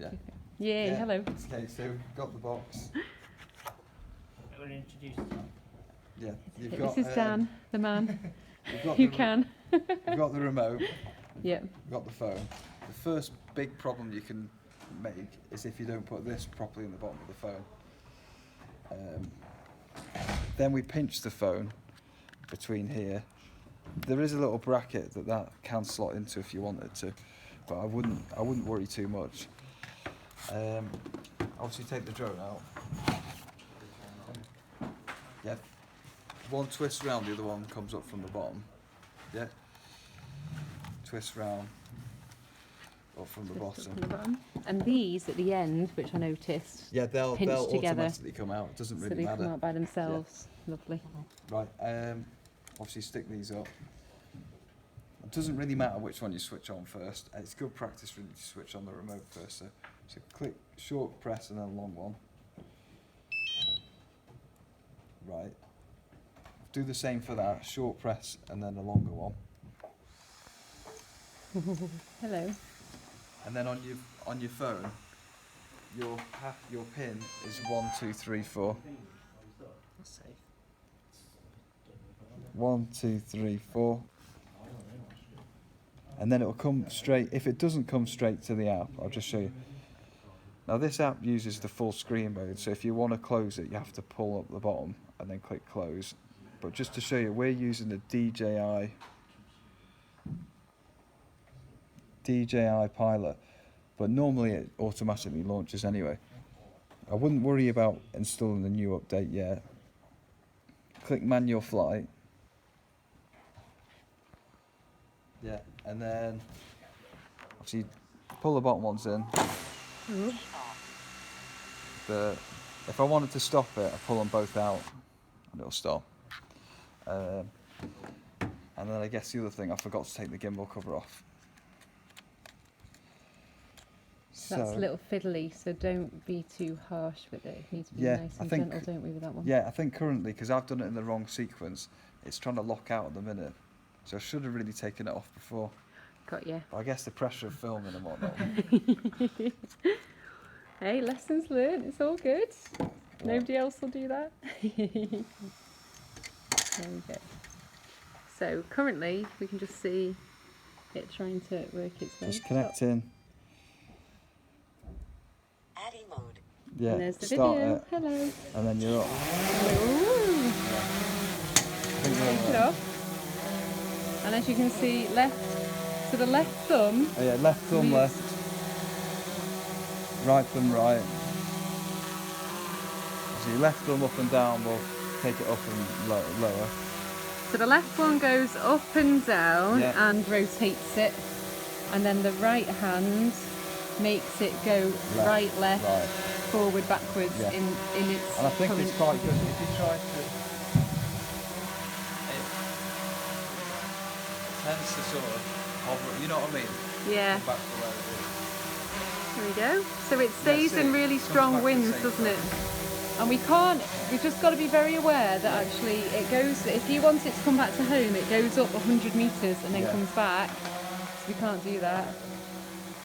Yeah. Yay, Yeah. hello. Okay, so got the box. We're going to introduce yourself. Yeah, you've got. This is Dan, the man You've got who the, can. You've got the remote. Yeah. You've got the phone. The first big problem you can make is if you don't put this properly in the bottom of the phone. Then we pinch the phone between here. There is a little bracket that can slot into if you wanted to, but I wouldn't worry too much. Obviously take the drone out. Yeah. One twist round, the other one comes up from the bottom. Yeah. Twist round, up from the bottom. And these at the end, which I noticed, Yeah, they'll together, automatically come out. It doesn't really so they matter. come out by themselves. Yeah. Lovely. Right. Obviously stick these up. It doesn't really matter which one you switch on first. It's good practice really to switch on the remote first. So click short press and then long one. Right. Do the same for that. Short press and then a longer one. Hello. And then on your phone, your pin is 1, 2, 3, 4. That's safe. 1, 2, 3, 4. And then it will come straight. If it doesn't come straight to the app, I'll just show you. Now this app uses the full screen mode, so if you want to close it, you have to pull up the bottom and then click close. But just to show you, we're using the DJI Pilot, but normally it automatically launches anyway. I wouldn't worry about installing the new update yet. Click manual flight. Yeah, and then obviously pull the bottom ones in. If I wanted to stop it, I pull them both out and it'll stop. And then I guess the other thing, I forgot to take the gimbal cover off. That's a little fiddly, so don't be too harsh with it. It needs to be nice and gentle, don't we, with that one? Yeah, I think currently, because I've done it in the wrong sequence, it's trying to lock out at the minute. So I should have really taken it off before. Got you. But I guess the pressure of filming and whatnot. Hey, lessons learned. It's all good. Right. Nobody else will do that. There we go. So currently, we can just see it trying to work its way. Just connect in. Adding mode. Yeah, And there's the start video. it, Hello. and then you're up. Ooh. Take Take it off. And as you can see, left to the left thumb. Oh yeah, left thumb left. Right thumb right. So your left thumb up and down will take it up and lower. So the left one goes up and down and rotates it. And then the right hand makes it go right, left, forward, backwards in its. And I think it's quite good if you try to. It tends to sort of hover, you know what I mean? Yeah. Come back to where it is. There we go. So it stays in really strong winds, doesn't it? And we've just got to be very aware that actually it goes, if you want it to come back to home, it goes up 100 metres and then comes back. So we can't do that.